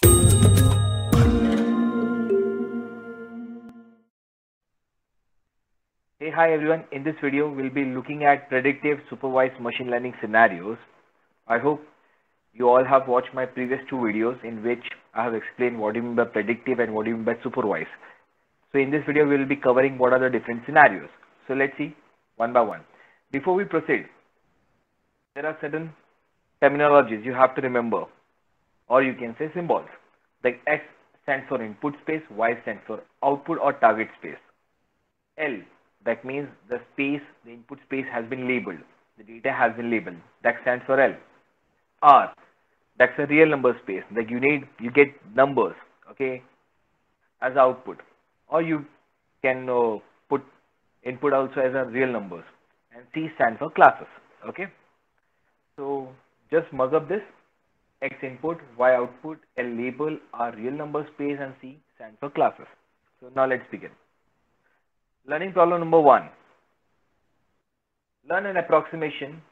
Hey, hi everyone. In this video, we'll be looking at predictive supervised machine learning scenarios. I hope you all have watched my previous two videos in which I have explained what do you mean by predictive and what do you mean by supervised. So in this video, we'll be covering what are the different scenarios. So let's see one by one. Before we proceed, there are certain terminologies you have to remember, or you can say symbols. Like X stands for input space, Y stands for output or target space. L, that means the space, the input space has been labeled. The data has been labeled. That stands for L. R, that's a real number space. Like you get numbers, okay, as output. Or you can put input also as a real numbers. And C stands for classes, okay. So just mug up this. X input, Y output, L label, R real number space, and C stands for classes. So now let's begin. Learning problem number 1. Learn an approximation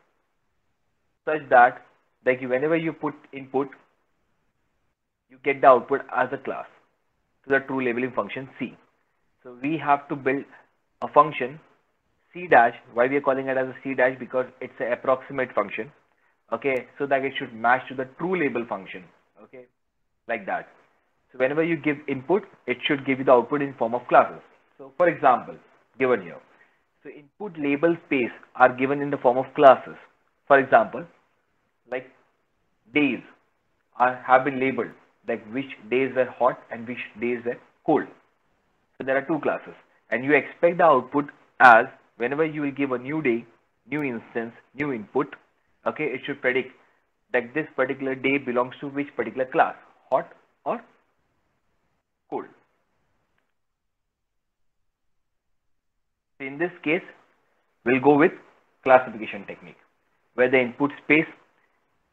such that whenever you put input, you get the output as a class to the true labeling function C. So we have to build a function C dash. Why we are calling it as a C dash? Because it's an approximate function. Okay, so that it should match to the true label function. Okay, like that. So whenever you give input, it should give you the output in form of classes. So for example, given here. So input label space are given in the form of classes. For example, like days have been labeled, like which days were hot and which days were cold. So there are two classes, and you expect the output as whenever you will give a new day, new instance, new input, okay, it should predict that this particular day belongs to which particular class, hot or cold. In this case, we'll go with classification technique, where the input space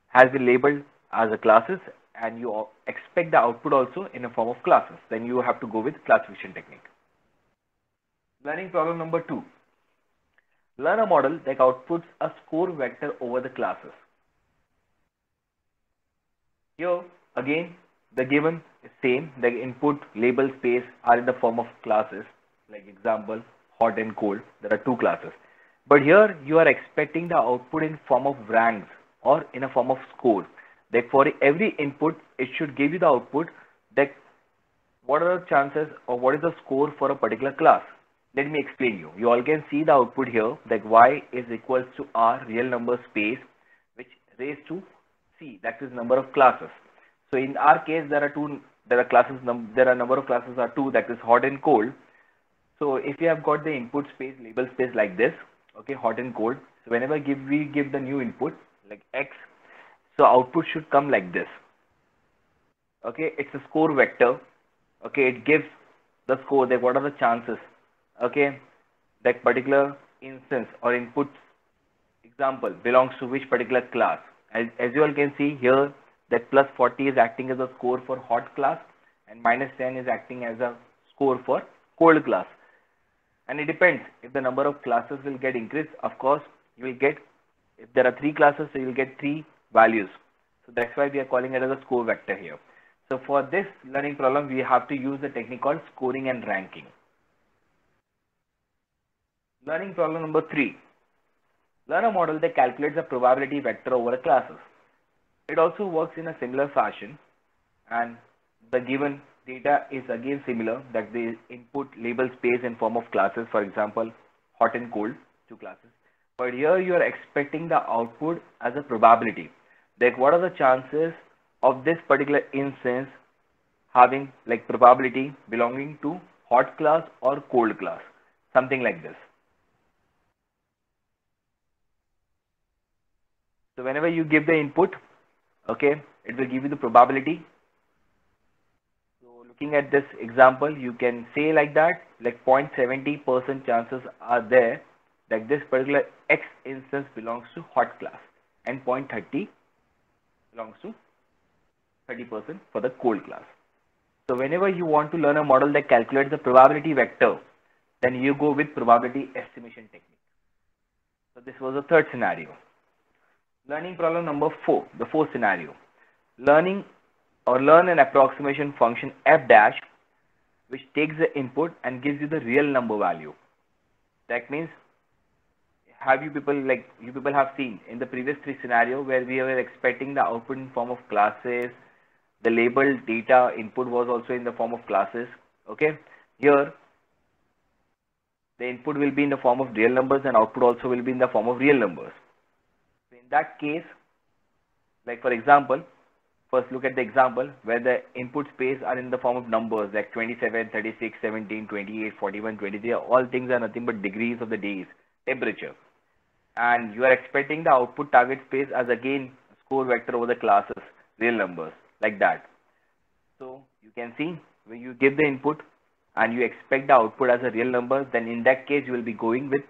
has been labeled as a classes and you expect the output also in a form of classes. Then you have to go with classification technique. Learning problem number 2. Learn a model that outputs a score vector over the classes. Here again the given is same. The input label space are in the form of classes, like example hot and cold. There are two classes. But here you are expecting the output in form of ranks or in a form of score. That for every input it should give you the output that what are the chances or what is the score for a particular class. Let me explain you. You all can see the output here that Y is equals to R real number space which raised to C, that is number of classes. So in our case there are number of classes are 2, that is hot and cold. So if you have got the input space label space like this, okay, hot and cold, so whenever we give the new input like X, so output should come like this. Okay, it's a score vector. Okay, it gives the score that what are the chances, okay, that particular instance or input example belongs to which particular class. As you all can see here that plus 40 is acting as a score for hot class and minus 10 is acting as a score for cold class. And it depends, if the number of classes will get increased, of course you will get, if there are 3 classes, so you will get 3 values. So that's why we are calling it as a score vector here. So for this learning problem, we have to use the technique called scoring and ranking. Learning problem number 3. Learn a model that calculates the probability vector over the classes. It also works in a similar fashion, and the given data is again similar, that the input label space in form of classes, for example hot and cold, 2 classes. But here you are expecting the output as a probability, like what are the chances of this particular instance having like probability belonging to hot class or cold class, something like this. So whenever you give the input, okay, it will give you the probability. So looking at this example, you can say like that, like 0.70% chances are there that this particular X instance belongs to hot class and 0.30 belongs to 30% for the cold class. So whenever you want to learn a model that calculates the probability vector, then you go with probability estimation technique. So this was the third scenario. Learning problem number 4, the fourth scenario. Learning or learn an approximation function f dash which takes the input and gives you the real number value. That means, you people have seen in the previous three scenario where we were expecting the output in form of classes, the labeled data input was also in the form of classes. Okay, here the input will be in the form of real numbers and output also will be in the form of real numbers. So in that case, like for example, first look at the example where the input space are in the form of numbers like 27, 36, 17, 28, 41, 23. All things are nothing but degrees of the days, temperature. And you are expecting the output target space as again score vector over the classes, real numbers, like that. So you can see when you give the input and you expect the output as a real number, then in that case you will be going with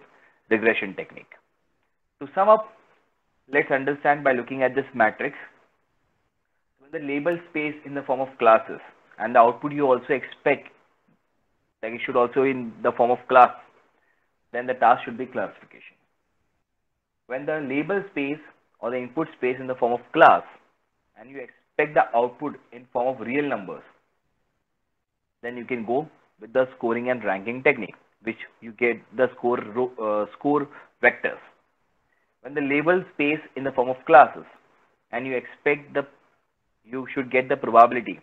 regression technique. To sum up, let's understand by looking at this matrix. When the label space in the form of classes and the output you also expect that it should also in the form of class, then the task should be classification. When the label space or the input space in the form of class and you expect the output in form of real numbers, then you can go with the scoring and ranking technique, which you get the score vectors. When the label space in the form of classes and you expect you should get the probability,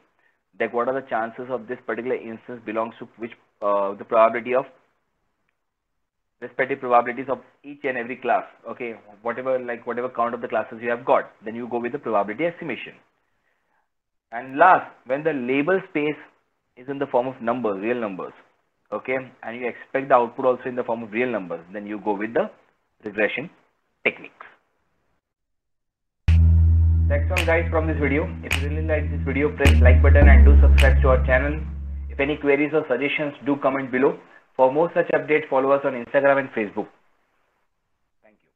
that what are the chances of this particular instance belongs to which, the probability of respective probabilities of each and every class. Okay, whatever count of the classes you have got, then you go with the probability estimation. And last, when the label space is in the form of numbers, real numbers, okay, and you expect the output also in the form of real numbers, then you go with the regression techniques. That's all guys from this video. If you really like this video, press like button and do subscribe to our channel. If any queries or suggestions, do comment below. For more such updates, follow us on Instagram and Facebook. Thank you.